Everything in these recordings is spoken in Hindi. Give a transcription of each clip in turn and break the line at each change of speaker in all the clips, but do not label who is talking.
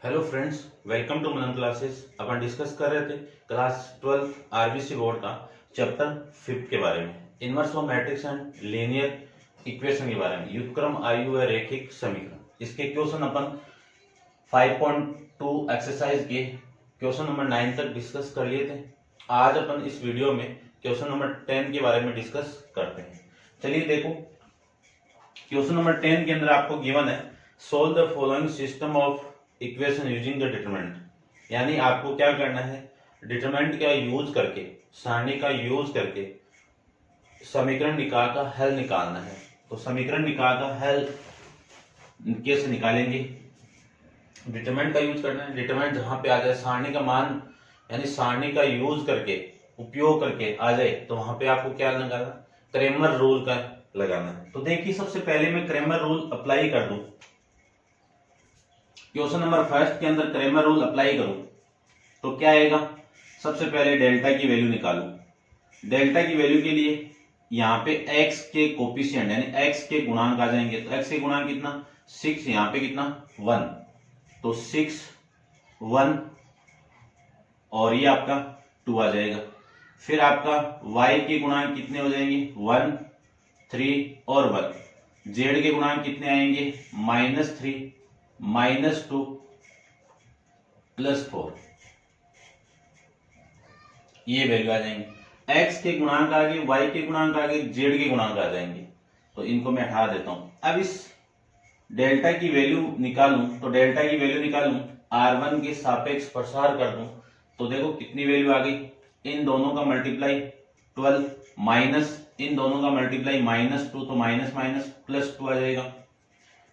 Hello friends, welcome to Manan classes. अपन डिस्कस कर रहे थे क्लास 12 आरबीसी बोर्ड का चैप्टर 5 के बारे में, inverse of matrix and linear equation के बारे में, व्युत्क्रम आयु व रैखिक समीकरण। इसके क्वेश्चन अपन 5.2 एक्सरसाइज के क्वेश्चन नंबर 9 तक डिस्कस कर लिए थे। आज अपन इस वीडियो में क्वेश्चन नंबर 10 के बारे में डिस्कस करते हैं। चलिए देखो, क्वेश्चन नंबर 10 के अंदर आपको गिवन है solve the following system of equation using the determinant, यानी आपको क्या करना है, डिटरमिनेंट का यूज करके, सारणी का यूज करके समीकरण निकाल का हल निकालना है। तो समीकरण निकाल का हल कैसे निकालेंगे? डिटरमिनेंट का यूज करना है। डिटरमिनेंट जहां पे आ जाए सारणी का मान, यानी सारणी का यूज करके, उपयोग करके आ जाए, तो वहां पे आपको क्या लगाना, क्रेमर रूल का लगाना है। तो देखिए, सबसे पहले मैं क्रेमर रूल अप्लाई कर दूं। क्वेश्चन नंबर फर्स्ट के अंदर क्रेमर रूल अप्लाई करूं तो क्या आएगा? सबसे पहले डेल्टा की वैल्यू निकालूं। डेल्टा की वैल्यू के लिए यहाँ पे x के कोफिशिएंट यानी x के गुणांक आ जाएंगे। तो x के गुणांक कितना? 6, यहाँ पे कितना? 1। तो 6, 1 और ये आपका 2 आ जाएगा। फिर आपका y के गुणांक कितने हो जाएंगे? 1, 3 और 1। z के गुणांक कितने आएंगे? -3, -2 +4। ये वैल्यू आ जाएंगे। x के गुणांक आगे, y के गुणांक आगे, z के गुणांक आ जाएंगे। तो इनको मैं हटा देता हूं। अब इस डेल्टा की वैल्यू निकालूं तो डेल्टा की वैल्यू निकालूं, r1 के सापेक्ष प्रसार कर दूं तो देखो कितनी वैल्यू आ गई। इन दोनों का मल्टीप्लाई 12 माइनस इन दोनों का मल्टीप्लाई -2, तो माइनस माइनस +2 आ जाएगा।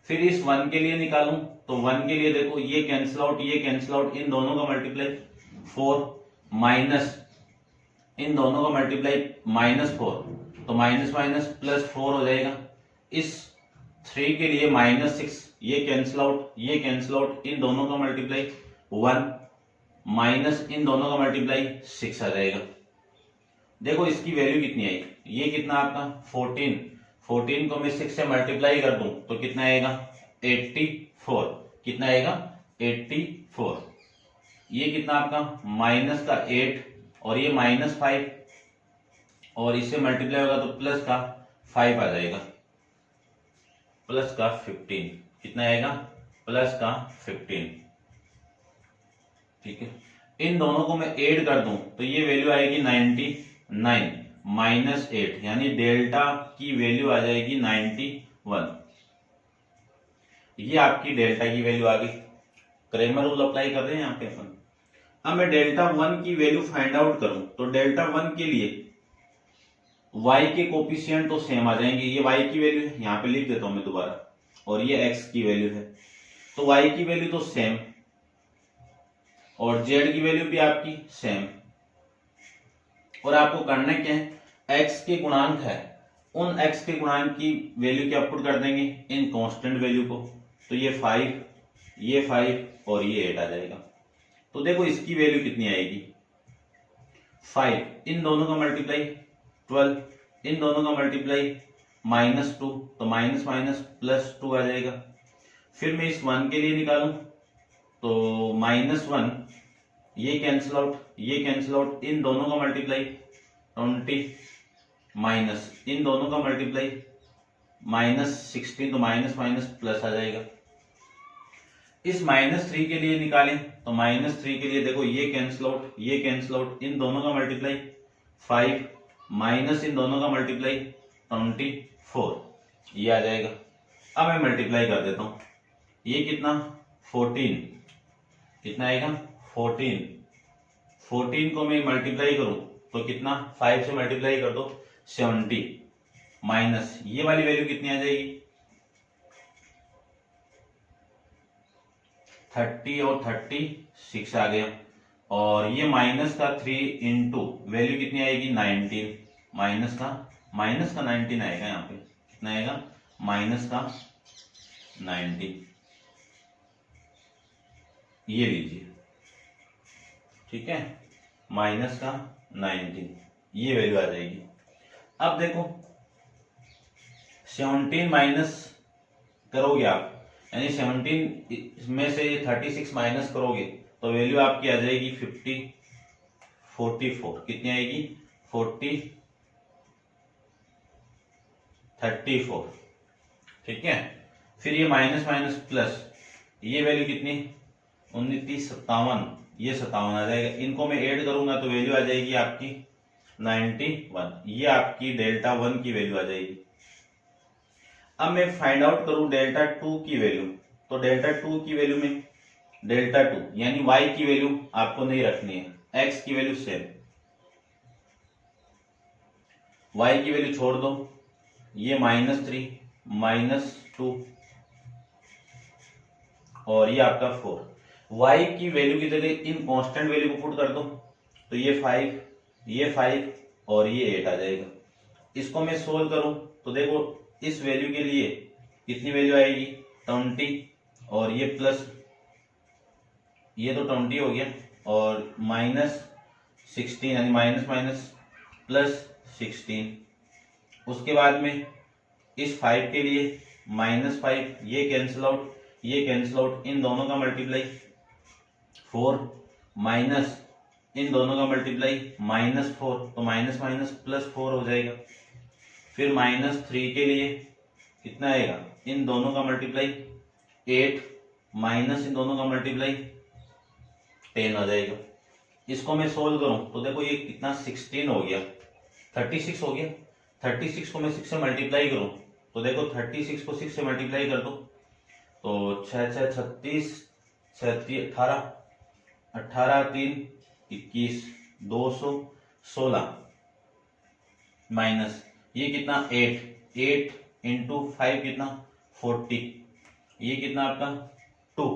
फिर इस 1 के लिए निकालूं तो 1 के लिए देखो, ये कैंसिल आउट, ये कैंसिल आउट, इन दोनों का मल्टीप्लाई 4 माइनस इन दोनों का मल्टीप्लाई -4, तो माइनस माइनस +4 हो जाएगा। इस 3 के लिए -6, ये कैंसिल आउट, ये कैंसिल आउट, इन दोनों का मल्टीप्लाई 1 माइनस इन दोनों का मल्टीप्लाई 6 आ जाएगा। देखो इसकी वैल्यू कितनी आई, ये कितना आपका 14। 14 को मैं 6 से मल्टीप्लाई कर दूं तो कितना आएगा? 84। कितना आएगा? 84। ये कितना आपका? -8 और ये -5 और इससे मल्टीप्लाई होगा तो प्लस का 5 आ जाएगा, प्लस का 15। कितना आएगा? प्लस का 15। ठीक है, इन दोनों को मैं ऐड कर दूं तो ये वैल्यू आएगी 99 -8, यानी डेल्टा की वैल्यू आ जाएगी 91। ये आपकी डेल्टा की वैल्यू आ गई। क्रेमर रूल अप्लाई कर रहे हैं यहाँ पे अपन। अब मैं डेल्टा 1 की वैल्यू फाइंड आउट करूं तो डेल्टा 1 के लिए y के कोफिशिएंट तो सेम आ जाएंगे। ये y की वैल्यू है, यहाँ पे लिख देता हूं मैं दोबारा, और ये x की वैल्यू है। तो y की वैल्यू तो सेम और z की वैल्यू भी आपकी सेम। और आपको करना क्या है, x के गुणांक है, उन x के गुणांक की वैल्यू क्या पुट कर देंगे? इन कांस्टेंट वैल्यू को। तो ये 5, ये 5 और ये 8 आ जाएगा। तो देखो इसकी वैल्यू कितनी आएगी? 5, इन दोनों का मल्टीप्लाई 12, इन दोनों का मल्टीप्लाई -2, तो माइनस माइनस +2 आ जाएगा। फिर मैं इस 1 के लिए निकालूं तो -1, ये कैंसिल आउट, ये कैंसिल आउट, इन दोनों का मल्टीप्लाई 20 माइनस इन दोनों का मल्टीप्लाई -16, तो माइनस माइनस प्लस आ जाएगा। इस -3 के लिए निकालें तो -3 के लिए देखो, ये कैंसिल आउट, ये कैंसिल आउट, इन दोनों का मल्टीप्लाई 5 माइनस इन दोनों का मल्टीप्लाई 24, ये आ जाएगा। अब मैं मल्टीप्लाई कर देता हूं, ये कितना? 14। कितना आएगा? 14। 14 को मैं मल्टीप्लाई करूं तो कितना? 5 से मल्टीप्लाई कर दो 70, माइनस ये वाली वैल्यू कितनी आ जाएगी? 30 और 36 आ गया। और ये माइनस का 3 इंटू वैल्यू कितनी आएगी? 19। माइनस का 19 आएगा यहाँ पे। कितना आएगा? माइनस का 19। ये लीजिए, ठीक है, माइनस का 19, ये वैल्यू आ जाएगी। अब देखो 17 माइनस करोगे आप यानी 17 में से 36 माइनस करोगे तो वैल्यू आपकी आ जाएगी 44। कितनी आएगी? 34। ठीक है। फिर ये माइनस माइनस प्लस, ये वैल्यू कितनी? 29, 57, ये 57 आ जाएगा। इनको मैं ऐड करूंगा तो वैल्यू आ जाएगी आपकी 91। ये आपकी डेल्टा 1 की वैल्यू आ जाएगी। अब मैं फाइंड आउट करूं डेल्टा 2 की वैल्यू, तो डेल्टा 2 की वैल्यू में डेल्टा 2 यानी y की वैल्यू आपको नहीं रखनी है, x की वैल्यू सेम, y की वैल्यू छोड़ दो, ये -3 -2 और ये आपका 4। y की वैल्यू की जगह इन कांस्टेंट वैल्यू को पुट कर दो, तो ये 5 और ये 8 आ जाएगा। इसको मैं सोल्व करूं तो देखो इस वैल्यू के लिए कितनी वैल्यू आएगी? 20 और ये प्लस, ये तो 20 हो गया और -16 यानी माइनस माइनस प्लस 16। उसके बाद में इस 5 के लिए -5, ये कैंसिल आउट, ये कैंसिल आउट, इन दोनों का मल्टीप्लाई 4 माइनस इन दोनों का मल्टीप्लाई -4, तो माइनस माइनस प्लस 4 हो जाएगा। फिर -3 के लिए कितना आएगा? इन दोनों का मल्टीप्लाई 8 माइनस इन दोनों का मल्टीप्लाई 10 आ जाएगा। इसको मैं सोल्व करूं तो देखो ये कितना 16 हो गया, 36 हो गया। 36 को मैं 6 से मल्टीप्लाई करूं तो देखो 36 को 6 से मल्टीप्लाई कर दो तो 6 6 36, 18 18 3 21, 216 माइनस ये कितना 8 इंटू 5 कितना 40, ये कितना आपका 2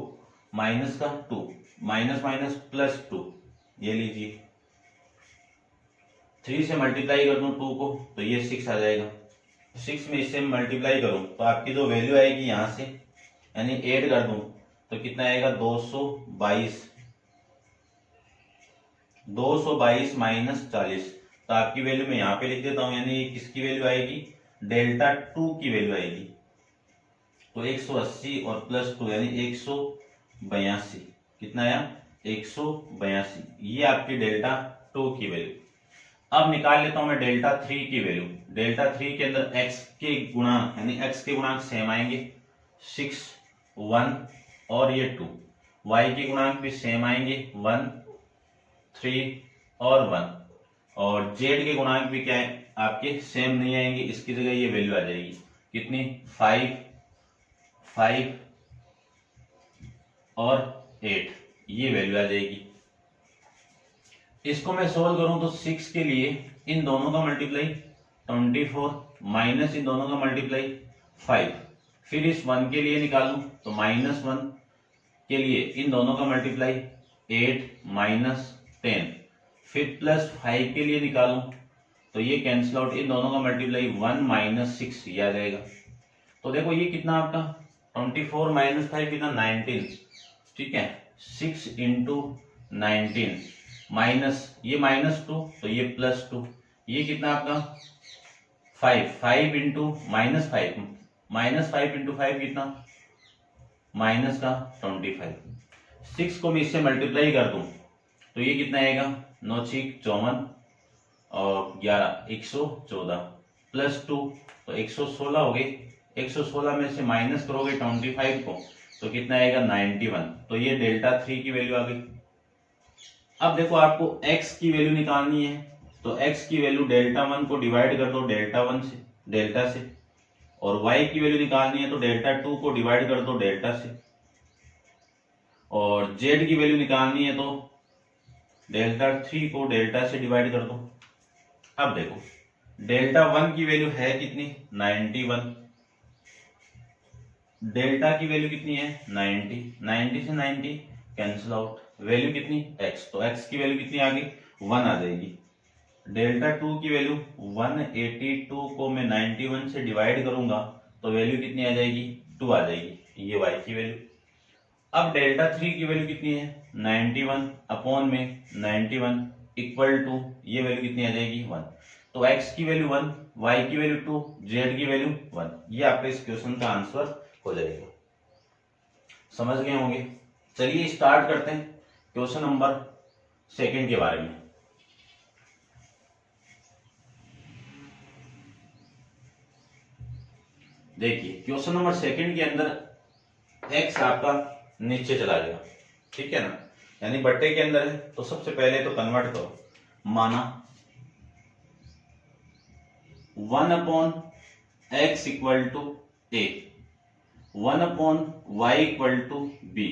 माइनस का 2, माइनस माइनस प्लस 2, ये लीजिए 3 से मल्टीप्लाई कर दूं 2 को तो ये 6 आ जाएगा। 6 में इससे मल्टीप्लाई करूं तो आपकी जो वैल्यू आएगी यहां से यानी ऐड कर दूं तो कितना आएगा? 222 माइनस 40, तो आपकी वैल्यू मैं यहाँ पे लिख देता हूँ, यानी किसकी वैल्यू आएगी? डेल्टा 2 की वैल्यू आएगी। तो 180 और प्लस 2 यानी 182। कितना आया? 182, ये आपकी डेल्टा 2 की वैल्यू। अब निकाल लेता हूं मैं डेल्टा 3 की वैल्यू। डेल्टा 3 के अंदर x के गुणांक यानी x के गुणांक सेम आएंगे, 6 1 और ये 2। y के गुणांक भी सेम आएंगे, 1 3 और 1। और z के गुणांक भी क्या है आपके? सेम नहीं आएंगे, इसकी जगह ये वैल्यू आ जाएगी कितनी? 5 5 और 8, ये वैल्यू आ जाएगी। इसको मैं सोल्व करूं तो 6 के लिए इन दोनों का मल्टीप्लाई 24 माइनस इन दोनों का मल्टीप्लाई 5, फिर इस 1 के लिए निकालूं तो -1 के लिए इन दोनों का मल्टीप्लाई 8 माइनस 10, फिर प्लस 5 के लिए निकालूं तो ये कैंसिल आउट, इन दोनों का मल्टीप्लाई 1 माइनस 6, ये आ जाएगा। तो देखो ये कितना आपका 24 माइनस 5 कितना 19, ठीक है। 6 इंटू 19 माइनस ये -2 तो ये +2, ये कितना आपका 5 इंटू -5 इंटू 5 कितना माइनस का 25। 6 को मैं इससे मल्टीप्लाई कर दूं तो ये कितना आएगा 9 6 54 और 11 114 +2 तो 116 हो गए। 116 में से माइनस करोगे 25 को तो कितना आएगा 91, तो ये डेल्टा 3 की वैल्यू आ गई। अब देखो आपको x की वैल्यू निकालनी है तो x की वैल्यू डेल्टा 1 को डिवाइड कर दो डेल्टा से, और y की वैल्यू निकालनी है तो डेल्टा 2 को डिवाइड कर दो डेल्टा से, और z की वैल्यू निकालनी है तो डेल्टा 3 को डेल्टा से डिवाइड कर दो। अब देखो डेल्टा 1 की वैल्यू है कितनी 91, डेल्टा की वैल्यू कितनी है 90 से 90 कैंसिल आउट, वैल्यू कितनी x, तो x की वैल्यू कितनी आ गई 1 आ जाएगी। डेल्टा 2 की वैल्यू 182 को मैं 91 से डिवाइड करूंगा तो वैल्यू कितनी आ जाएगी 2 आ जाएगी, ये y की वैल्यू। अब डेल्टा 3 की वैल्यू कितनी है 91 अपॉन में 91 इक्वल टू ये वैल्यू कितनी आ जाएगी 1, तो x की वैल्यू 1, y की वैल्यू 2, z की वैल्यू 1, ये आपका इस क्वेश्चन का आंसर हो जाएगा। समझ गए होंगे। चलिए स्टार्ट करते हैं क्वेश्चन नंबर सेकंड के बारे में। देखिए क्वेश्चन नंबर सेकंड के अंदर एक्स आपका नीचे चला गया, ठीक है ना, यानी बट्टे के अंदर है। तो सबसे पहले तो कन्वर्ट करो, माना 1/x equal to a, 1/y equal to b,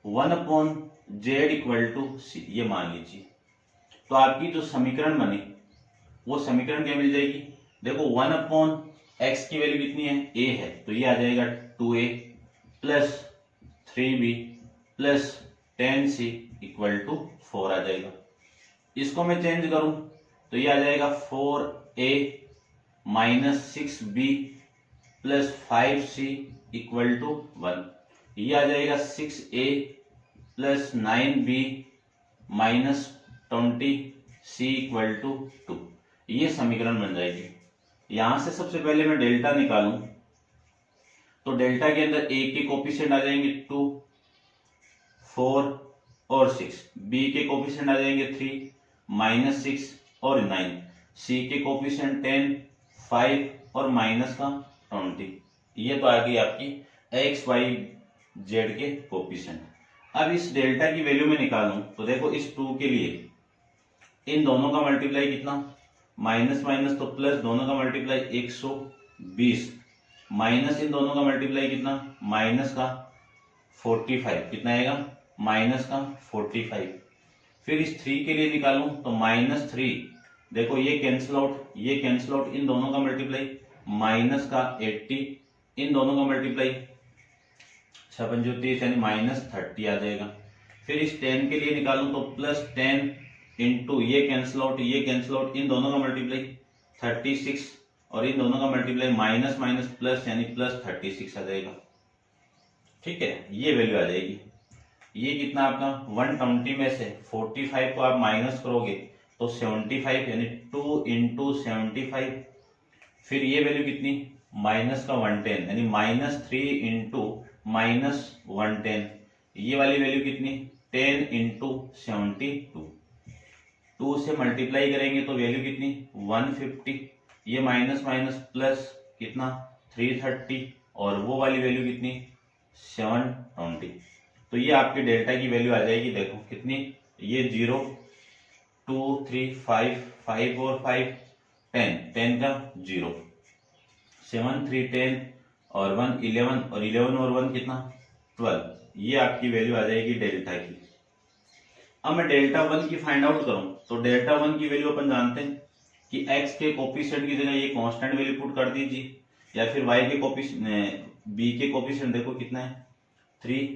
1/z equal to c, ये मान लीजिए। तो आपकी जो समीकरण बनी वो समीकरण क्या मिल जाएगी? देखो 1/x की वैल्यू कितनी है? a है, तो ये आ जाएगा 2a plus 3b plus 10c equal to 4 आ जाएगा। इसको मैं चेंज करूं तो ये आ जाएगा 4a minus 6b plus 5c equal to 1, ये आ जाएगा 6a plus 9b minus 20c equal to 2, ये समीकरण बन जाएगी। यहां से सबसे पहले मैं डेल्टा निकालूं तो डेल्टा के अंदर a के कोफिशिएंट आ जाएंगे 2, 4 और 6, b के कोफिशिएंट आ जाएंगे 3, माइनस 6 और 9, c के कोफिशिएंट 10, 5 और माइनस का 20। ये तो आ गई आपकी एक्स वाई जेड के कोफिशिएंट। अब इस डेल्टा की वैल्यू में निकालूं तो देखो इस 2 के लिए इन दोनों का मल्टीप्लाई कितना, माइनस माइनस तो प्लस, दोनों का मल्टीप्लाई 120, माइनस इन दोनों का मल्टीप्लाई कितना, माइनस का 45, कितना आएगा, माइनस का 45। फिर इस 3 के लिए निकालूं तो -3, देखो ये कैंसिल आउट, ये कैंसिल आउट, इन दोनों का मल्टीप्लाई माइनस का 80, इन दोनों का मल्टीप्लाई 6×30 यानी -30 आ जाएगा। फिर इस 10 के लिए निकालूं तो +10 इंटू ये कैंसिल आउट, ये कैंसिल आउट, इन दोनों का मल्टीप्लाई 36 और इन दोनों का मल्टीप्लाई माइनस माइनस प्लस यानी +36 आ जाएगा, ठीक है। ये वैल्यू आ जाएगी। ये कितना आपका 120 में से 45 को आप माइनस करोगे तो 75 यानी 2 इंटू 75। फिर ये वैल्यू कितनी, माइनस का 110 यानी -3 इंटू -110, ये वाली वैल्यू कितनी, 10 इंटू 72। 2 से मल्टीप्लाई करेंगे तो वैल्यू कितनी, 150, ये माइनस माइनस प्लस कितना 330 और वो वाली वैल्यू कितनी 720। तो ये आपके डेल्टा की वैल्यू आ जाएगी, देखो कितनी, ये 0 2 3 5 5 और 5 10, 10 का 0, 7 3 10 और 1 11 और 11 और 1 कितना 12, ये आपकी वैल्यू आ जाएगी डेल्टा की। अब मैं डेल्टा 1 की फाइंड आउट करूं तो डेल्टा 1 की वैल्यू अपन जानते हैं कि x के कोफिशिएंट की जगह ये कांस्टेंट वैल्यू पुट कर दीजिए, या फिर y के कोफिशिएंट, b के कोफिशिएंट देखो कितना है 3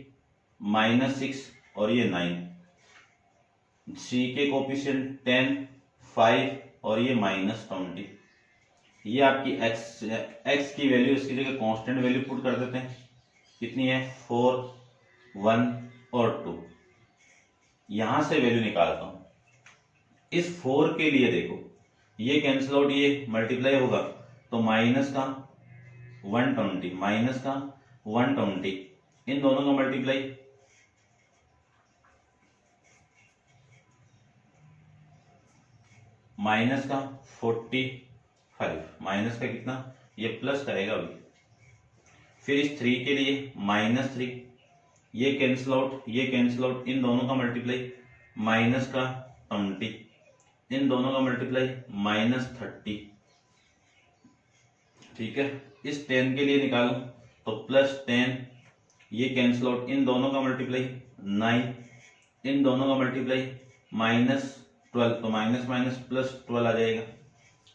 -6 और ये 9, c के कोफिशिएंट 10 5 और ये -20। ये आपकी x की वैल्यू, इसकी जगह कांस्टेंट वैल्यू पुट कर देते हैं, कितनी है 4 1 और 2। यहां से वैल्यू निकालता हूं। इस 4 के लिए देखो ये कैंसिल आउट, ये मल्टीप्लाई होगा तो माइनस का 120, माइनस का 120, इन दोनों का मल्टीप्लाई माइनस का 45, माइनस का कितना, ये प्लस करेगा अभी। फिर इस 3 के लिए -3, ये कैंसिल आउट, ये कैंसिल आउट, इन दोनों का मल्टीप्लाई माइनस का 20, इन दोनों का मल्टीप्लाई -30, ठीक है। इस 10 के लिए निकालूं तो +10, ये कैंसिल आउट, इन दोनों का मल्टीप्लाई 9, इन दोनों का मल्टीप्लाई -12, तो माइनस माइनस +12 आ जाएगा,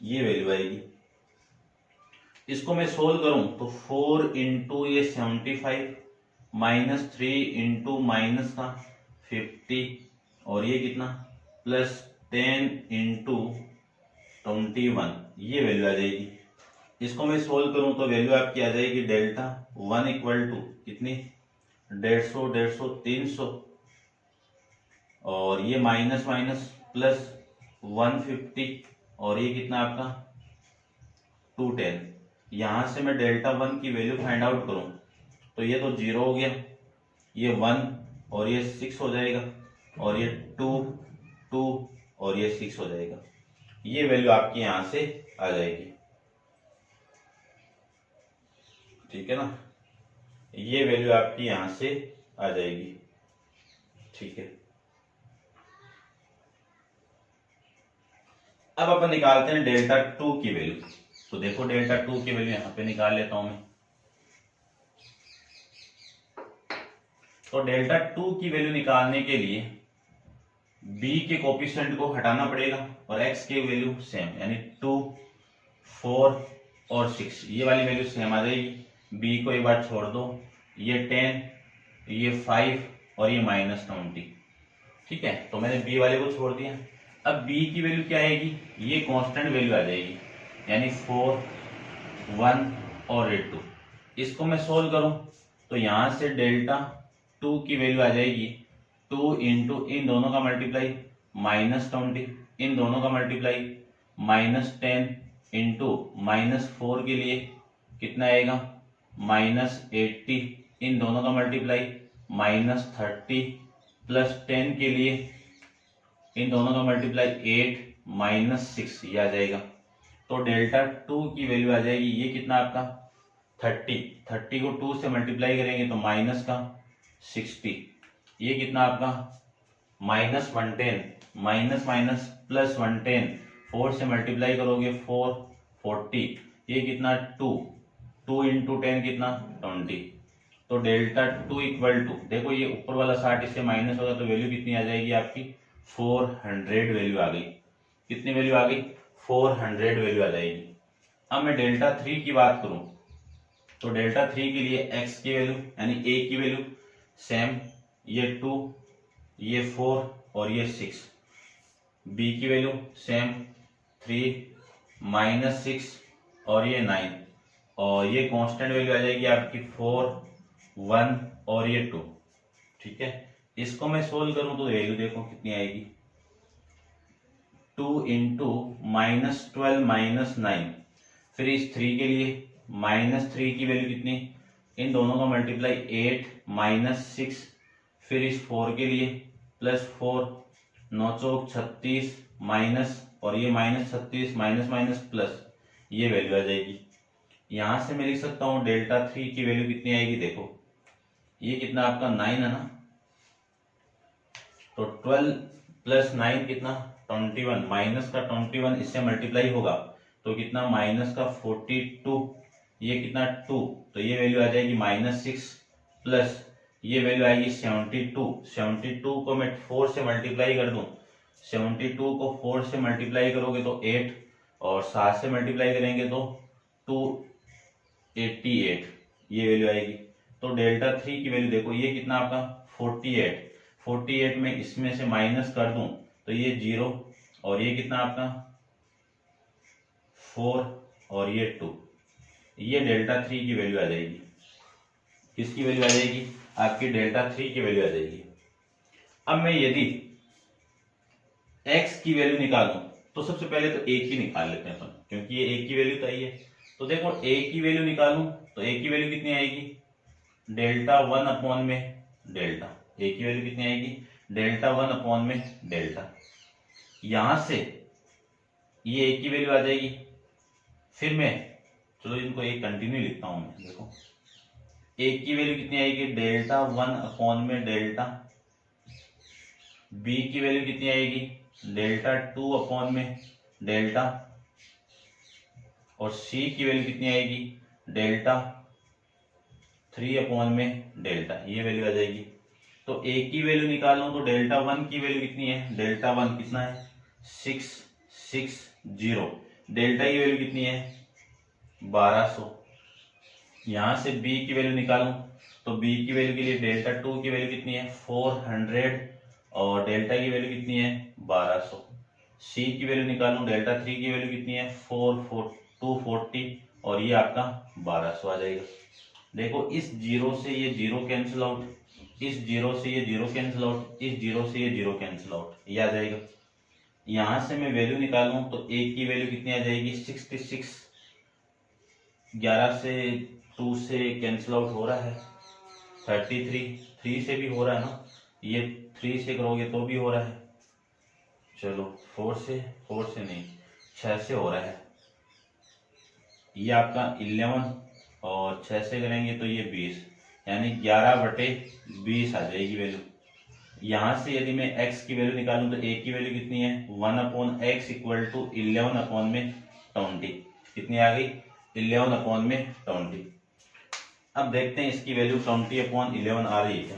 ये वैल्यू आएगी। इसको मैं सोल्व करूं तो 4 इंटू ये 75 -3 इंटू माइनस का 50 और ये कितना +10 इंटू 21, ये वैल्यू आ जाएगी। इसको मैं सोल्व करूं तो वैल्यू आपकी आ जाएगी डेल्टा 1 इक्वल टू कितनी 150 150 300 और ये माइनस माइनस प्लस 150 और ये कितना आपका 210। यहां से मैं डेल्टा 1 की वैल्यू फाइंड आउट करूं तो ये तो 0 हो गया, ये 1 और ये 6 हो जाएगा, और ये 2 2 और ये 6 हो जाएगा। ये वैल्यू आपकी यहां से आ जाएगी, ठीक है ना, ये वैल्यू आपकी यहां से आ जाएगी, ठीक है। अब अपन निकालते हैं डेल्टा 2 की वैल्यू। तो देखो डेल्टा 2 की वैल्यू यहां पे निकाल लेता हूं मैं। तो डेल्टा 2 की वैल्यू निकालने के लिए b के कोफिशिएंट को हटाना पड़ेगा और x की वैल्यू सेम, यानी 2 4 और 6 ये वाली वैल्यू सेम आ जाएगी। b को एक बार छोड़ दो, ये 10, ये 5 और ये -20, ठीक है। तो मैंने b वाले को छोड़ दिया। अब b की वैल्यू क्या आएगी, ये कांस्टेंट वैल्यू आ जाएगी, यानी 4 1 और 2। इसको मैं सोल्व करूं तो यहां से डेल्टा 2 की वैल्यू आ जाएगी 2 इंटू इन दोनों का मल्टीप्लाई -20, इन दोनों का मल्टीप्लाई -10 इंटू -4 के लिए कितना आएगा -80, इन दोनों का मल्टीप्लाई -30 प्लस 10 के लिए इन दोनों का मल्टीप्लाई 8 -6 ये आ जाएगा। तो डेल्टा 2 की वैल्यू आ जाएगी, ये कितना आपका 30 को 2 से मल्टीप्लाई करेंगे तो माइनस का 60, ये कितना आपका -110, माइनस माइनस प्लस 110, 4 से मल्टीप्लाई करोगे 4 40, ये कितना 2 इंटू 10 कितना 20। तो डेल्टा 2 इक्वल टू, देखो ये ऊपर वाला 60 इससे माइनस होगा तो वैल्यू कितनी आ जाएगी आपकी 400 वैल्यू आ गई। कितनी वैल्यू आ गई 400 वैल्यू आ जाएगी। अब मैं डेल्टा 3 की बात करूं तो डेल्टा 3 के लिए x की वैल्यू यानी a की वैल्यू सेम, ये 2 ये 4 और ये 6, b की वैल्यू सेम 3 -6 और ये 9, और ये कांस्टेंट वैल्यू आ जाएगी आपकी 4 1 और ये 2, ठीक है। इसको मैं सोल्व करूं तो वैल्यू देखो कितनी आएगी 2 इंटू -12 -9, फिर इस 3 के लिए -3 की वैल्यू कितनी, इन दोनों का मल्टीप्लाई 8 -6, फिर इस 4 के लिए +4 9 चौक 36 माइनस और ये -36 माइनस प्लस, ये वैल्यू आ जाएगी। यहां से मैं लिख सकता हूं डेल्टा 3 की वैल्यू कितनी आएगी, देखो ये कितना आपका 9 है ना, तो 12 + 9 कितना 21, माइनस का 21 इससे मल्टीप्लाई होगा तो कितना -42, ये कितना 2, तो ये वैल्यू आ जाएगी -6 प्लस ये वैल्यू आएगी 72 को मैं 4 से मल्टीप्लाई कर दूं, 72 को 4 से मल्टीप्लाई करोगे तो 8 और 7 से मल्टीप्लाई करेंगे तो 288, ये वैल्यू आएगी। तो डेल्टा 3 की वैल्यू देखो ये कितना आपका 48 में इसमें से माइनस कर दूं तो ये 0 और ये कितना आपका 4 और ये 2, ये डेल्टा 3 की वैल्यू आ जाएगी। किसकी वैल्यू आ जाएगी, आपकी डेल्टा 3 की वैल्यू आ जाएगी। अब मैं यदि x की वैल्यू निकालूं तो सबसे पहले तो a की निकाल लेते हैं अपन, क्योंकि ये a की वैल्यू तो आई है। तो देखो a की वैल्यू निकालूं तो a की वैल्यू कितनी आएगी डेल्टा 1 अपॉन में डेल्टा, a की वैल्यू कितनी आएगी डेल्टा 1 अपॉन में डेल्टा, यहां से ये a की वैल्यू आ जाएगी। फिर मैं चलो इनको एक कंटिन्यू लिखता हूं मैं, देखो a की वैल्यू कितनी आएगी डेल्टा 1 अपॉन में डेल्टा, b की वैल्यू कितनी आएगी डेल्टा 2 अपॉन में डेल्टा, और c की वैल्यू कितनी आएगी डेल्टा 3 अपॉन में डेल्टा, ये वैल्यू आ जाएगी। तो a की वैल्यू निकालूं तो डेल्टा 1 की वैल्यू कितनी है, डेल्टा 1 कितना है 660, डेल्टा की वैल्यू कितनी है 1200। यहां से b की वैल्यू निकालूं तो b की वैल्यू के लिए डेल्टा 2 की वैल्यू कितनी है 400 और डेल्टा की वैल्यू कितनी है 1200। c की वैल्यू निकालूं डेल्टा 3 की वैल्यू कितनी है 240 और ये आपका 1200 आ जाएगा। देखो इस 0 से ये 0 कैंसिल आउट, इस 0 से ये 0 कैंसिल आउट, इस 0 से ये 0 कैंसिल आउट, ये आ जाएगा। यहां से मैं वैल्यू निकालूं तो a की वैल्यू कितनी आ जाएगी 66, 11 से 2 से कैंसिल आउट हो रहा है 33, 3 से भी हो रहा है ना, ये 3 से करोगे तो भी हो रहा है, चलो 4 से नहीं 6 से हो रहा है, ये आपका 11 और 6 से करेंगे तो ये 20, यानी 11/20 आ जाएगी वैल्यू। यहाँ से यदि मैं x की वैल्यू निकालूं तो a की वैल्यू कितनी है 1/x इक्वल टू 11/20, कितनी आ गई 11/20। अब देखते हैं इसकी वैल्यू 20/11 आ रही है क्या।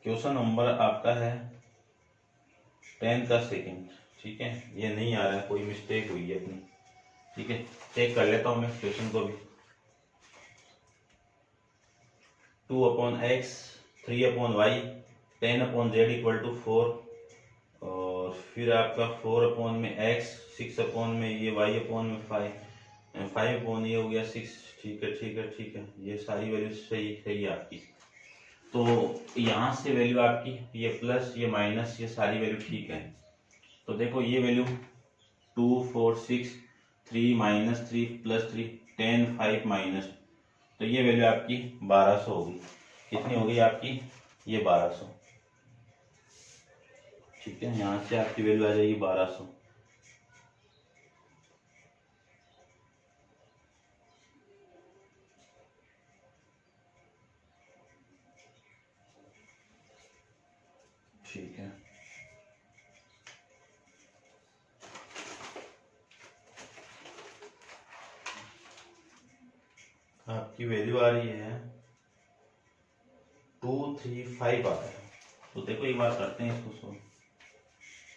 क्वेश्चन नंबर आपका है 10 का सेकंड, ठीक है, ये नहीं आ रहा है, कोई मिस्टेक हुई है अपनी, ठीक है, चेक कर लेता हूं मैं क्वेश्चन को भी। 2/x 3/y 10/z equal to 4, और फिर आपका 4/x 6/ ये y/5 5 ये हो गया 6, ठीक है, ये सारी वैल्यू सही है आपकी। तो यहाँ से वैल्यू आपकी ये प्लस ये माइनस ये सारी वैल्यू ठीक है। तो देखो ये वैल्यू 2 4 6 3 -3 +3 10 5 माइनस, तो ये वैल्यू आपकी 1200 होगी। कितनी होगी आपकी ये 1200, ठीक है, यहाँ से आपकी वैल्यू आ जाएगी 1200। ठीक है, आपकी वैल्यू आ रही है 235 आ रहा है। तो देखो एक बार करते हैं इसको सॉल्व।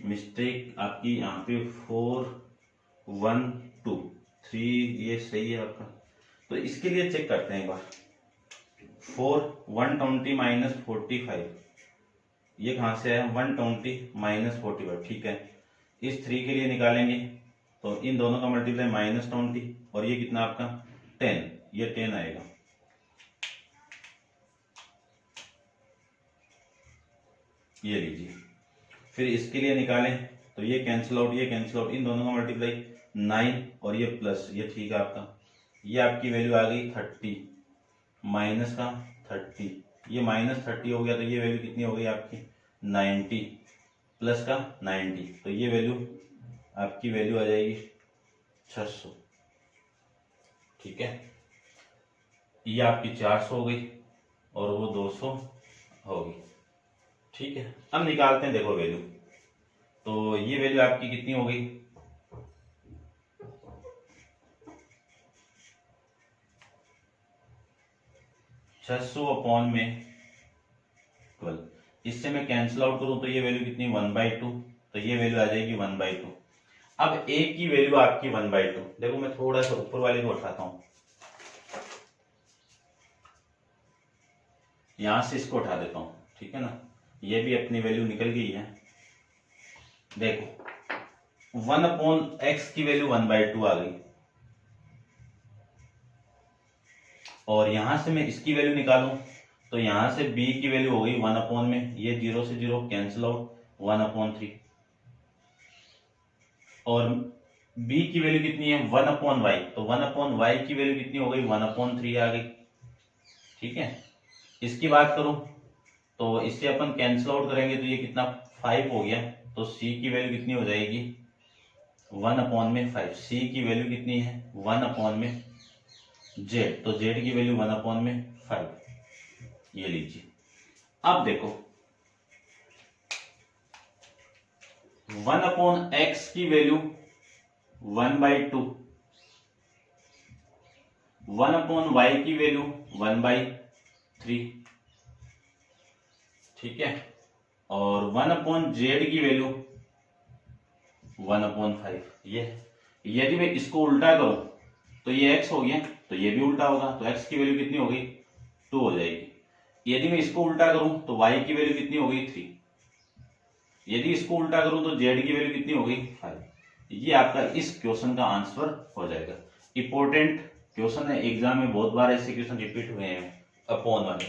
मिस्टेक आपकी यहाँ पे 4 1 2 3 ये सही है आपका। तो इसके लिए चेक करते हैं एक बार। 120 - 45 ये कहाँ से है 120 - 45, ठीक है। इस 3 के लिए निकालेंगे तो इन दोनों का मल्टीप्लाई -20 और ये कितना आपका 10, ये 10 आएगा। ये लीजिए, फिर इसके लिए निकालें तो ये कैंसिल आउट इन दोनों का मल्टीप्लाई 9 और ये प्लस ये ठीक है आपका। ये आपकी वैल्यू आ गई 30 माइनस का 30, ये -30 हो गया तो ये वैल्यू कितनी हो गई आपकी 90 प्लस का 90, तो ये वैल्यू आपकी वैल्यू आ जाएगी 600, ठीक है। ये आपकी 400 हो गई और वो 200 होगी, ठीक है। अब निकालते हैं देखो वैल्यू, तो ये वैल्यू आपकी कितनी हो गई 600/12। इससे मैं कैंसिल आउट करूं तो ये वैल्यू कितनी 1/2, तो ये वैल्यू आ जाएगी 1/2। अब a की वैल्यू आपकी 1/2, देखो मैं थोड़ा सा ऊपर वाले को उठाता हूं, यहां से इसको उठा देता हूं, ठीक है ना, ये भी अपनी वैल्यू निकल गई है। देखो 1/x की वैल्यू 1/2 आ गई, और यहां से मैं इसकी वैल्यू निकालूं तो यहां से b की वैल्यू हो गई 1/, ये 0 से 0 कैंसिल आउट 1/3, और b की वैल्यू कितनी है 1/y, तो 1/y की वैल्यू कितनी हो गई 1/3 आ गई, ठीक है। इसकी बात करूं तो इससे अपन कैंसिल आउट करेंगे तो ये कितना 5 हो गया, तो c की वैल्यू कितनी हो जाएगी 1/5। c की वैल्यू कितनी है 1/z, तो z की वैल्यू 1/5, ये लीजिए। अब देखो 1/x की वैल्यू 1/2, 1/y की वैल्यू 1/3, ठीक है, और 1/z की वैल्यू 1/5। ये यदि मैं इसको उल्टा करूं तो ये x हो गया, तो ये भी उल्टा होगा, तो x की वैल्यू कितनी हो गई 2 हो जाएगी। यदि मैं इसको उल्टा करूं तो y की वैल्यू कितनी हो गई 3, यदि इसको उल्टा करूं तो z की वैल्यू कितनी हो गई 5। ये आपका इस क्वेश्चन का आंसर हो जाएगा। इंपॉर्टेंट क्वेश्चन है, एग्जाम में बहुत बार ऐसे क्वेश्चन रिपीट हुए हैं अपॉन वाले।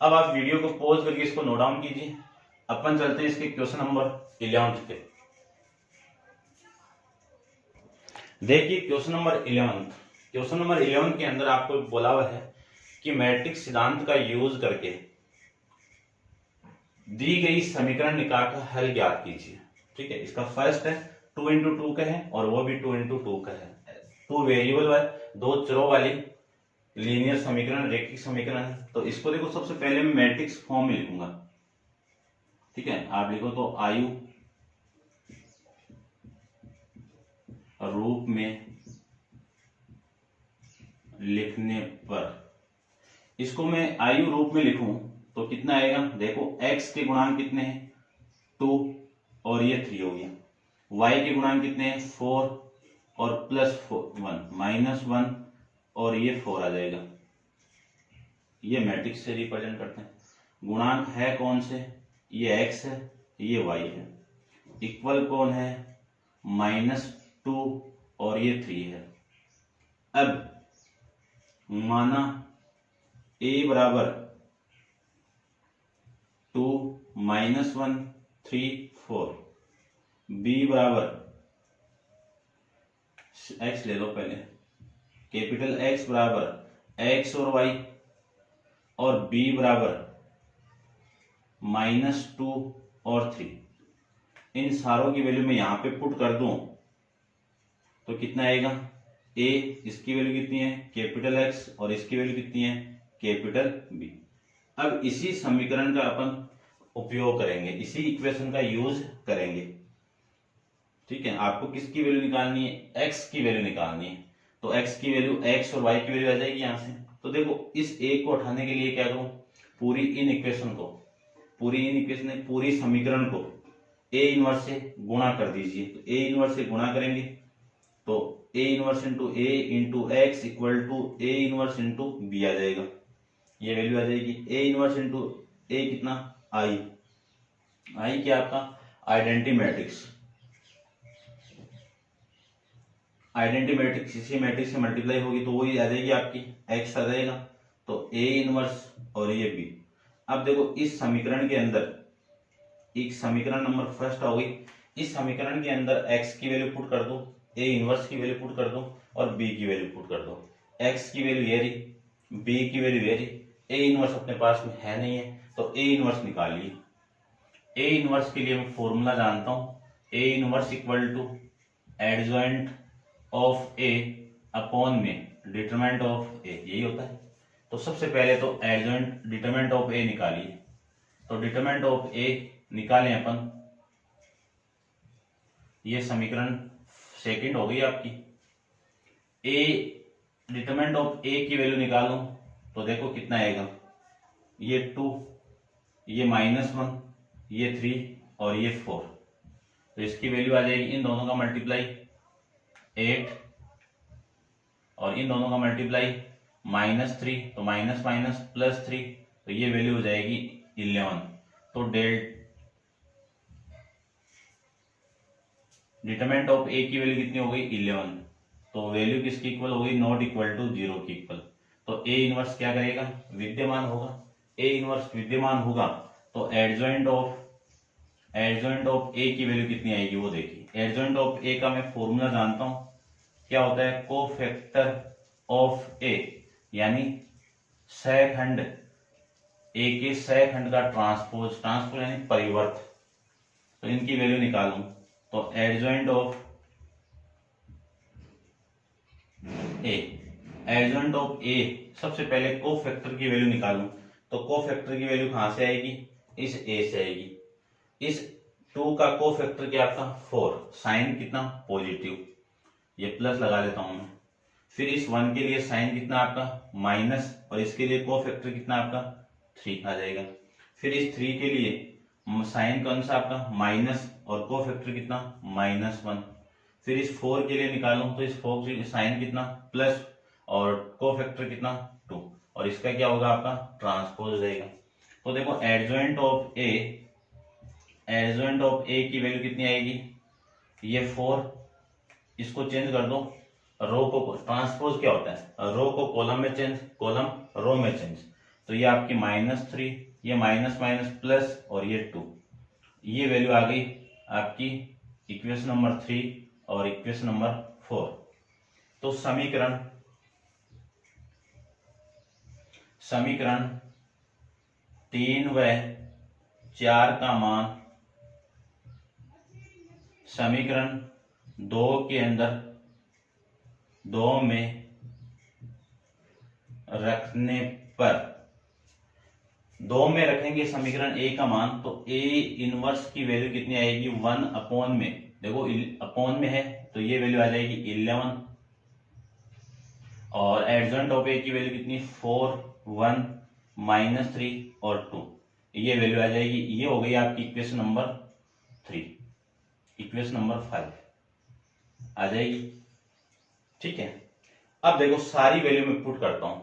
अब आप वीडियो को पॉज करके इसको नोट डाउन कीजिए। अपन चलते हैं इसके क्वेश्चन नंबर 11 पे। देखिए क्वेश्चन नंबर 11, क्वेश्चन नंबर 11 के अंदर आपको बोला हुआ है कि मैट्रिक्स सिद्धांत का यूज करके दी गई समीकरण निकाल कर हल ज्ञात कीजिए। ठीक है, इसका फर्स्ट है 2 इंटू 2 का है और वो भी 2 इंटू 2 का है। 2 वेरिएबल वाले, 2 चरों वाली लीनियर समीकरण, रेखिक समीकरण है। तो इसको देखो, सबसे पहले मैं मैट्रिक्स फॉर्म में लिखूंगा। ठीक है, आप लिखो तो आयु रूप में लिखने पर, इसको मैं आयु रूप में लिखूं तो कितना आएगा, देखो x के गुणांक कितने हैं 2 और ये 3 हो गया, y के गुणांक कितने हैं 4 और प्लस 1 माइनस 1 और ये 4 आ जाएगा। ये मैट्रिक्स से रिप्रेजेंट करते हैं। गुणांक है कौन से, ये x है, ये y है। इक्वल कौन है, -2 और ये 3 है। अब माना a बराबर 2 -1 3 4, b बराबर x ले लो पहले, कैपिटल X बराबर x और y, और b बराबर -2 और 3। इन सारों की वैल्यू मैं यहां पे पुट कर दूं तो कितना आएगा, a इसकी वैल्यू कितनी है कैपिटल X और इसकी वैल्यू कितनी है कैपिटल B। अब इसी समीकरण का अपन उपयोग करेंगे, इसी इक्वेशन का यूज करेंगे। ठीक है, आपको किसकी वैल्यू निकालनी है, x की वैल्यू निकालनी है। तो x की वैल्यू, x और y की वैल्यू आ जाएगी यहां से। तो देखो इस a को हटाने के लिए क्या करूं, पूरी इन इक्वेशन को, पूरी समीकरण को a इनवर्स से गुणा कर दीजिए। तो a इनवर्स से गुणा करेंगे तो a inverse into a into x equal to a inverse into b आ जाएगा। ये वैल्यू आ जाएगी a इनवर्स इंटू a कितना, i क्या आपका आइडेंटिटी मैट्रिक्स, इसी मैट्रिक्स से मल्टीप्लाई होगी तो वही आ जाएगी आपकी x आ जाएगा। तो a इनवर्स और ये b। अब देखो इस समीकरण के अंदर, एक समीकरण नंबर फर्स्ट हो गई, इस समीकरण के अंदर x की वैल्यू पुट कर दो, a इनवर्स की वैल्यू पुट कर दो और b की वैल्यू पुट कर दो। x की वैल्यू ये रही, b की वैल्यू ये रही, a इनवर्स अपने पास में है नहीं है तो a इनवर्स निकालिए। a इनवर्स के लिए मैं फॉर्मूला जानता हूं, a inverse equal to adjoint of a upon में डिटरमिनेंट ऑफ a, यही होता है। तो सबसे पहले तो एडजॉइंट डिटरमिनेंट ऑफ a निकालिए। तो डिटरमिनेंट ऑफ a निकालें अपन, ये समीकरण सेकंड हो गई आपकी। a डिटरमिनेंट ऑफ a की वैल्यू निकालो तो देखो कितना आएगा, ये 2, ये -1, ये 3 और ये 4। तो इसकी वैल्यू आ जाएगी, इन दोनों का मल्टीप्लाई 8 और इन दोनों का मल्टीप्लाई -3, तो माइनस माइनस प्लस 3, तो ये वैल्यू हो जाएगी 11। तो डिटरमिनेंट ऑफ a की वैल्यू कितनी हो गई 11। तो वैल्यू किसकी इक्वल हो गई, नॉट इक्वल टू 0 की इक्वल। तो a इनवर्स क्या करेगा, विद्यमान होगा। a इनवर्स विद्यमान होगा तो एडजॉइंट ऑफ a की वैल्यू कितनी आएगी वो देखिए। एडजॉइंट ऑफ a का मैं फॉर्मूला जानता हूं, क्या होता है, कोफैक्टर ऑफ a, यानी सहखंड a के सहखंड का ट्रांसपोज यानी परिवर्त। तो इनकी वैल्यू निकालूं तो एडजॉइंट ऑफ a, सबसे पहले कोफैक्टर की वैल्यू निकालूं तो कोफैक्टर की वैल्यू कहां से आएगी, इस a से आएगी। इस 2 का कोफैक्टर क्या आपका 4, साइन कितना पॉजिटिव, ये प्लस लगा लेता हूं मैं। फिर इस 1 के लिए साइन कितना आपका माइनस, और इसके लिए कोफैक्टर कितना आपका 3 आ जाएगा। फिर इस 3 के लिए साइन कौन सा आपका माइनस और कोफैक्टर कितना -1। फिर इस 4 के लिए निकालूं तो इस 4 के साइन कितना प्लस और कोफैक्टर कितना 2, और इसका क्या होगा आपका ट्रांसपोज हो जाएगा। तो देखो एडजॉइंट ऑफ a की वैल्यू कितनी आएगी, ये 4, इसको चेंज कर दो, रो को, ट्रांसपोज क्या होता है, रो को कॉलम में चेंज, कॉलम रो में चेंज। तो ये आपकी -3, ये माइनस माइनस प्लस और ये 2, ये वैल्यू आ गई आपकी इक्वेशन नंबर 3 और इक्वेशन नंबर 4। तो समीकरण समीकरण 3 व 4 का मान समीकरण 2 के अंदर 2 में रखने पर 2 में रखेंगे समीकरण ए का मान, तो ए इनवर्स की वैल्यू कितनी आएगी 1 अपॉन में, देखो अपॉन में है तो ये वैल्यू आ जाएगी 11 और एडजॉइंट ऑफ ए की वैल्यू कितनी 4 1 -3 और 2, ये वैल्यू आ जाएगी। ये हो गई आपकी इक्वेशन नंबर 3। इक्वेशन नंबर 5 आ जाएगी। ठीक है, अब देखो सारी वैल्यू में पुट करता हूं,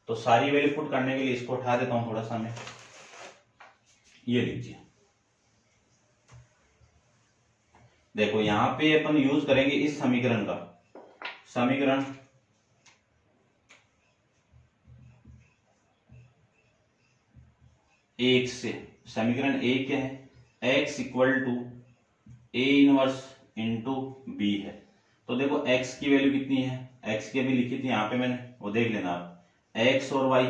तो सारी वैल्यू पुट करने के लिए इसको उठा देता हूं थोड़ा सा मैं, ये लीजिए। देखो यहां पे अपन यूज करेंगे इस समीकरण का, समीकरण एक से, समीकरण ए क्या है x equal to A inverse into B है। तो देखो x की वैल्यू कितनी है, x की अभी लिखी थी यहाँ पे मैंने, वो देख लेना आप, x और y,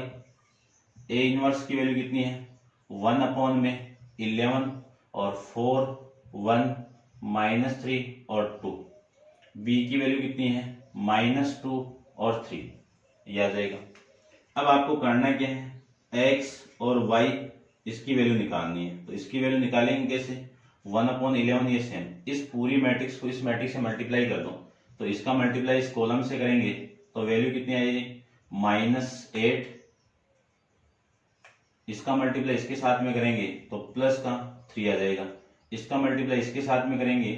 ए इनवर्स की वैल्यू कितनी है 1 अपॉन में 11 और 4 1 -3 और 2, b की वैल्यू कितनी है -2 और 3, ये आ जाएगा। अब आपको करना क्या है x और y इसकी वैल्यू निकालनी है, तो इसकी वैल्यू निकालेंगे कैसे 1/11, ये सेम, इस पूरी मैट्रिक्स को इस मैट्रिक्स से मल्टीप्लाई कर दो, तो इसका मल्टीप्लाई इस कॉलम से करेंगे तो वैल्यू कितनी आएगी -8, इसका मल्टीप्लाई इसके साथ में करेंगे तो प्लस का 3 आ जाएगा, इसका मल्टीप्लाई इसके साथ में करेंगे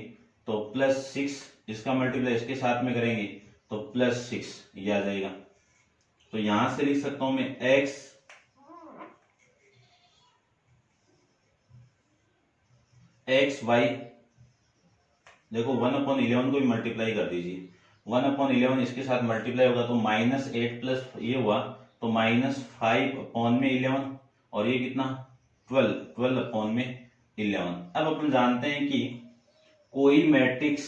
तो +6, इसका मल्टीप्लाई इसके साथ में करेंगे तो +6, ये आ जाएगा। तो यहां से लिख सकता हूं मैं एक्स वाई, देखो 1/11 को भी मल्टीप्लाई कर दीजिए, 1/11 इसके साथ मल्टीप्लाई होगा तो -8 प्लस ये हुआ तो -5/11 और ये कितना 12/11। अब अपन जानते हैं कि कोई मैट्रिक्स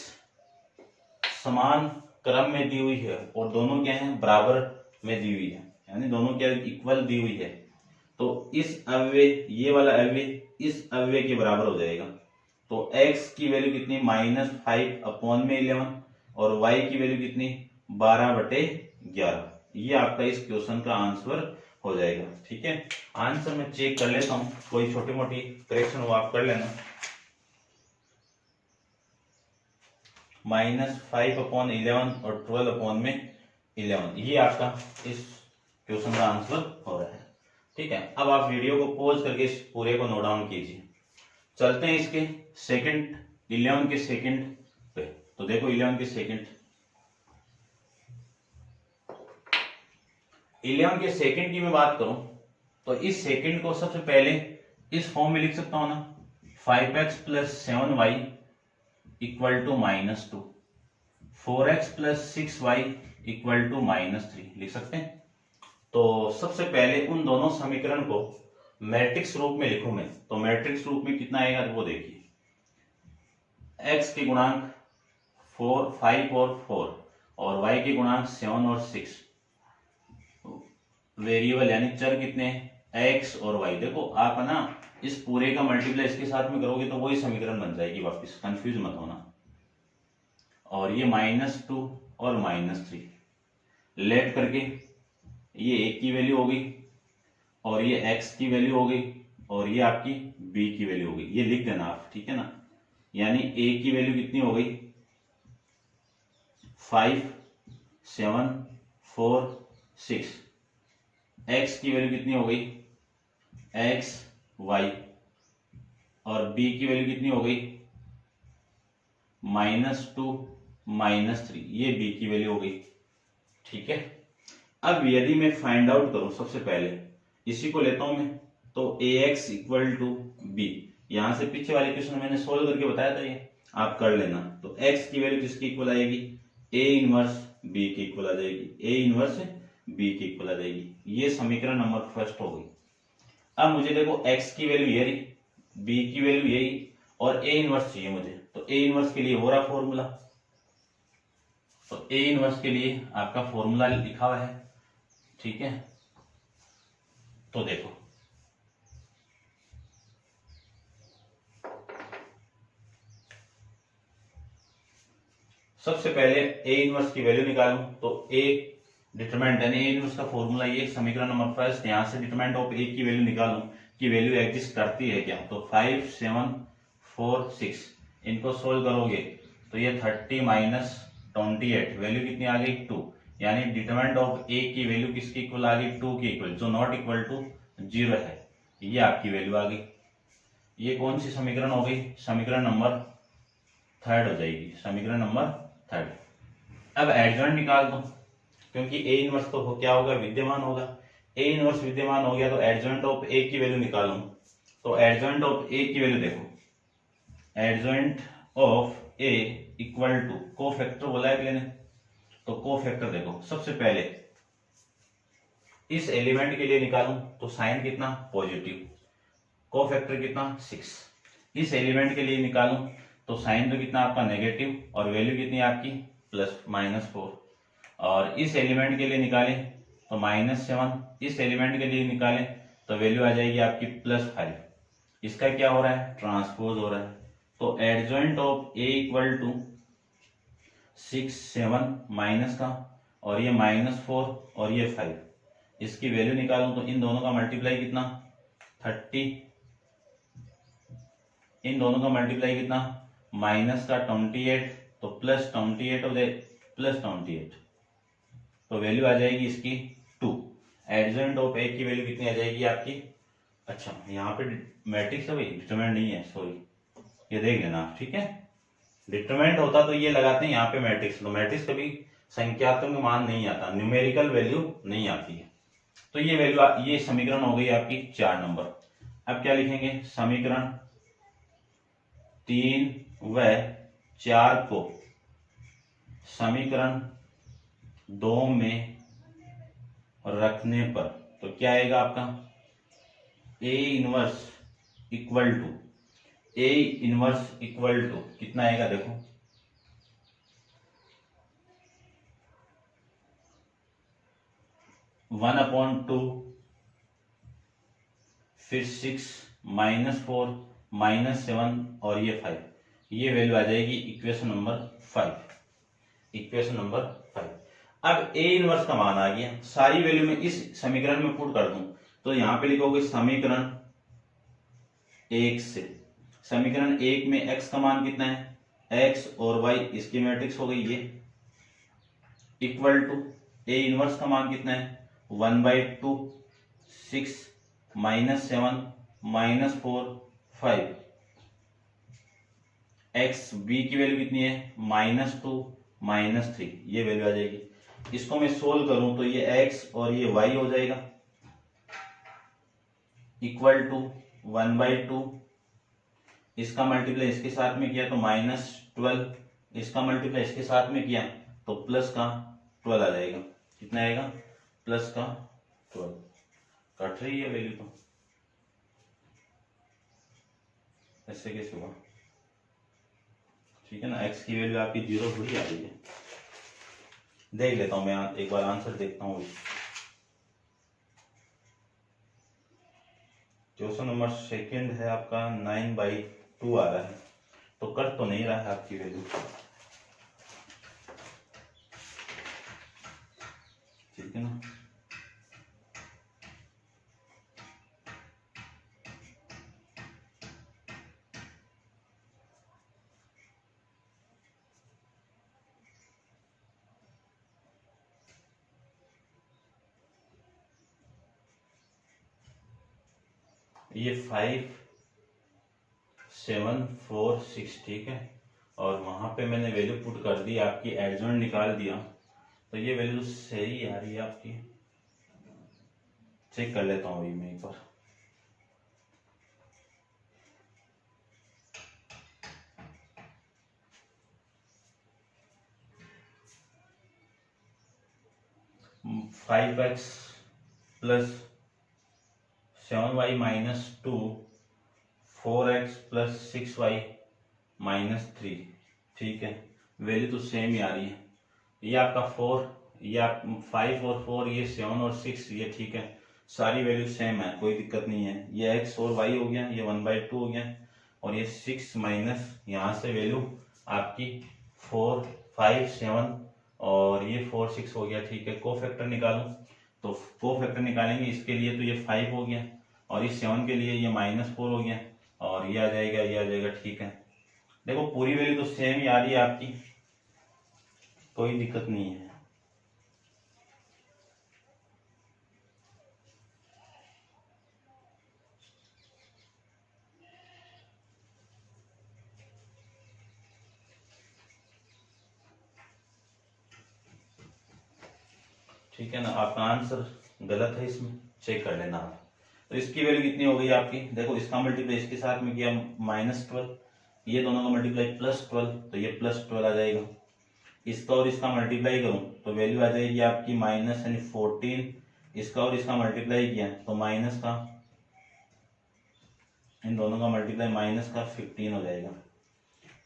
समान क्रम में दी हुई है और दोनों क्या है बराबर में दी हुई है, यानी दोनों क्या इक्वल दी हुई है, तो इस अव्यय, ये वाला अव्यय इस अव्यय के बराबर हो जाएगा। तो x की वैल्यू कितनी -5/11 और y की वैल्यू कितनी 12/11, ये आपका इस क्वेश्चन का आंसर हो जाएगा। ठीक है, आंसर मैं चेक कर लेता हूं, कोई छोटी मोटी करेक्शन वो आप कर लेना। -5/11 और 12/11, ये आपका इस क्वेश्चन का आंसर हो रहा है। ठीक है, अब आप वीडियो को पॉज करके इस पूरे को नोट डाउन कीजिए। चलते हैं इसके सेकंड, 11 के सेकंड पे। तो देखो 11 के सेकंड, 11 के सेकंड की मैं बात करूं तो इस सेकंड को सबसे पहले इस फॉर्म में लिख सकता हूं ना, 5x + 7y = -2, 4x + 6y = -3 लिख सकते हैं। तो सबसे पहले उन दोनों समीकरण को मैट्रिक्स रूप में लिखूं मैं, तो मैट्रिक्स रूप में कितना आएगा वो देखिए, x के गुणांक 4 5 और 4 और y के गुणांक 7 और 6, वेरिएबल यानी चर कितने x और y। देखो आप ना इस पूरे का मल्टीप्लाई इसके साथ में करोगे तो वही समीकरण बन जाएगी वापस, कंफ्यूज मत होना। और ये -2 और -3 लेट करके ये a की वैल्यू हो गई और ये x की वैल्यू हो गई और ये आपकी b की वैल्यू हो गई, ये लिख देना आप। ठीक है ना, यानी a की वैल्यू कितनी हो गई 5 7 4 6, x की वैल्यू कितनी हो गई x y और b की वैल्यू कितनी हो गई -2 -3, ये b की वैल्यू हो गई। ठीक है, अब यदि मैं फाइंड आउट करूं, सबसे पहले इसी को लेता हूं मैं, तो ax = b, यहां से पीछे वाले क्वेश्चन मैंने सोल्व करके बताया था, ये आप कर लेना। तो x की वैल्यू किसकी इक्वल आएगी a इनवर्स b की इक्वल आ जाएगी, a इनवर्स b की इक्वल आ जाएगी। ये समीकरण नंबर फर्स्ट हो गई। अब मुझे देखो x की वैल्यू यही, b की वैल्यू यही और a इनवर्स चाहिए मुझे, तो a इनवर्स के लिए हो रहा फॉर्मूला, तो a इनवर्स के लिए आपका फॉर्मूला लिखा हुआ है। ठीक है, तो देखो सबसे पहले ए इनवर्स की वैल्यू निकालूं तो ए डिटरमिनेंट यानी ए इनवर्स का फॉर्मूला ये समीकरण नंबर फर्स्ट, यहां से डिटरमिनेंट ऑफ ए की वैल्यू निकालूं कि वैल्यू एग्जिस्ट करती है क्या। तो 5 7 4 6 इनको सोल्व करोगे तो ये 30 माइनस 28 वैल्यू कितनी आ गई 2, यानी डिटरमिनेंट ऑफ ए की वैल्यू किसकी इक्वल आ गई 2 की इक्वल, जो नॉट इक्वल टू 0 है। ये आपकी वैल्यू आ गई। ये कौन सी समीकरण हो गई, समीकरण नंबर थर्ड हो जाएगी, समीकरण नंबर थर्ड। अब एडजॉइंट निकाल दो, क्योंकि ए इनवर्स तो क्या होगा, विद्यमान होगा। ए इनवर्स विद्यमान हो गया तो एडजॉइंट ऑफ ए की वैल्यू निकालूं तो एडजॉइंट ऑफ ए की वैल्यू देखो, adjoint of A equal to cofactor बोला है लेने, तो कोफैक्टर देखो सबसे पहले इस एलिमेंट के लिए निकालूं तो साइन कितना पॉजिटिव, कोफैक्टर कितना 6। इस एलिमेंट के लिए निकालूं तो साइन तो कितना आपका नेगेटिव और वैल्यू कितनी आपकी प्लस -4, और इस एलिमेंट के लिए निकालें तो -7, इस एलिमेंट के लिए निकालें तो वैल्यू आ जाएगी आपकी +5। इसका क्या हो रहा है, ट्रांसपोज हो रहा है। तो adjoint of A equal to 6 7 minus का और ये -4 और ये 5, इसकी वैल्यू निकालूं तो इन दोनों का मल्टीप्लाई कितना 30, इन दोनों का मल्टीप्लाई कितना माइनस का 28 तो +28 हो जाए +28, तो वैल्यू आ जाएगी इसकी 2। एडजॉइंट ऑफ ए की वैल्यू कितनी आ जाएगी आपकी, अच्छा यहाँ पे मैट्रिक्स है भाई, डिटरमिनेंट नहीं है, सॉरी, ये देख लेना आप, ठीक है। डिटरमिनेंट होता तो ये लगाते हैं यहाँ पे मैट्रिक्स, तो मैट्रिक्स कभी संख्यात्मक मान नहीं आता, न्यूमेरिकल वैल्यू नहीं आती है। तो ये वैल्यू, ये समीकरण हो गई आपकी 4 नंबर। अब क्या लिखेंगे, समीकरण 3 व 4 को समीकरण 2 में रखने पर तो क्या आएगा आपका, A inverse equal to, A inverse equal to कितना आएगा देखो, (1/2) फिर 6 -4 -7 और ये 5, ये वैल्यू आ जाएगी इक्वेशन नंबर 5, इक्वेशन नंबर 5। अब ए इनवर्स का मान आ गया, सारी वैल्यू में इस समीकरण में पुट कर दूं तो यहां पे लिखोगे समीकरण 1 से, समीकरण 1 में x का मान कितना है, x और y, इसकी मैट्रिक्स हो गई ये, इक्वल टू ए इनवर्स का मान कितना है 1/2 6 -7 -4 5, x b की वैल्यू कितनी है -2 -3, ये वैल्यू आ जाएगी। इसको मैं सोल्व करूं तो ये x और ये y हो जाएगा, इक्वल टू 1/2, इसका मल्टीप्लाई इसके साथ में किया तो -12, इसका मल्टीप्लाई इसके साथ में किया तो प्लस का 12 आ जाएगा, कितना आएगा प्लस का 12, कट रही है वैल्यू, तो ऐसे कैसे हुआ, ठीक है ना। x की वैल्यू आपकी 0 थोड़ी आ रही है, देख लेता हूं मैं एक बार आंसर देखता हूँ। क्वेश्चन नंबर सेकंड है आपका 9/2 आ रहा है, तो कट तो नहीं रहा है आपकी वैल्यू, ठीक है ना। ये 5 7 4 6, ठीक है, और वहां पे मैंने वैल्यू पुट कर दी आपकी, एडजॉइंट निकाल दिया, तो ये वैल्यू सही आ रही है आपकी, चेक कर लेता हूँ मैं एक बार। (5x + 7y - 2 4x + 6y - 3, ठीक है, वैल्यू तो सेम ही आ रही है। ये आपका 4, ये आप 5 और 4, ये 7 और 6, ये ठीक है, सारी वैल्यू सेम है, कोई दिक्कत नहीं है। ये x और y हो गया, ये 1/2 हो गया, और ये 6 माइनस यहाँ से वैल्यू आपकी 4 5 7 और ये 4 6 हो गया। ठीक है, कोफैक्टर निकालूं तो कोफैक्टर निकालेंगे इसके लिए, तो ये 5 हो गया, और इस 7 के लिए ये -4 हो गया, और ये आ जाएगा, ये आ जाएगा। ठीक है, देखो पूरी वैल्यू तो सेम ही आ रही है आपकी, कोई दिक्कत नहीं है। ठीक है ना, आपका आंसर गलत है, इसमें चेक कर लेना आप। तो इसकी वैल्यू कितनी हो गई आपकी, देखो इसका मल्टीप्लाई इसके साथ में किया -12, ये दोनों का मल्टीप्लाई +12, तो ये +12 आ जाएगा। इसका और इसका मल्टीप्लाई करूं तो वैल्यू आ जाएगी आपकी माइनस यानी 14, इसका और इसका मल्टीप्लाई किया तो माइनस का, इन दोनों का मल्टीप्लाई माइनस का 15 हो जाएगा।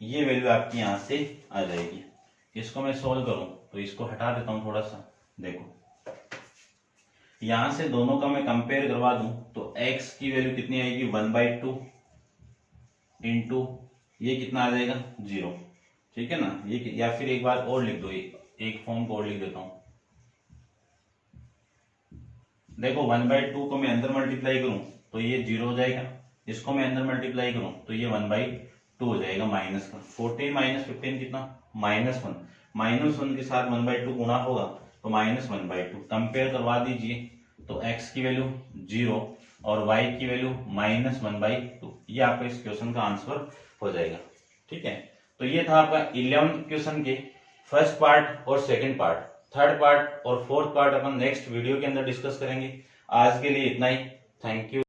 ये वैल्यू आपकी यहाँ से आ जाएगी। इसको मैं सोल्व करूं तो इसको हटा देता हूं थोड़ा सा, देखो यहां से दोनों का मैं कंपेयर करवा दूं तो x की वैल्यू कितनी आएगी 1/2 इंटू ये कितना आ जाएगा 0। ठीक है ना, ये या फिर एक बार और लिख दो, एक फॉर्म को और लिख देता हूं। देखो 1/2 को मैं अंदर मल्टीप्लाई करूं तो ये 0 हो जाएगा, इसको मैं अंदर मल्टीप्लाई करूं तो ये 1/2 हो जाएगा माइनस का। 14 माइनस 15 कितना -1, -1 के साथ 1/2 गुणा होगा तो -1/2। कंपेयर करवा दीजिए तो x की वैल्यू 0 और y की वैल्यू -1/2, ये आपका इस क्वेश्चन का आंसर हो जाएगा। ठीक है, तो ये था आपका 11th क्वेश्चन के फर्स्ट पार्ट और सेकंड पार्ट। थर्ड पार्ट और फोर्थ पार्ट अपन नेक्स्ट वीडियो के अंदर डिस्कस करेंगे। आज के लिए इतना ही, थैंक यू।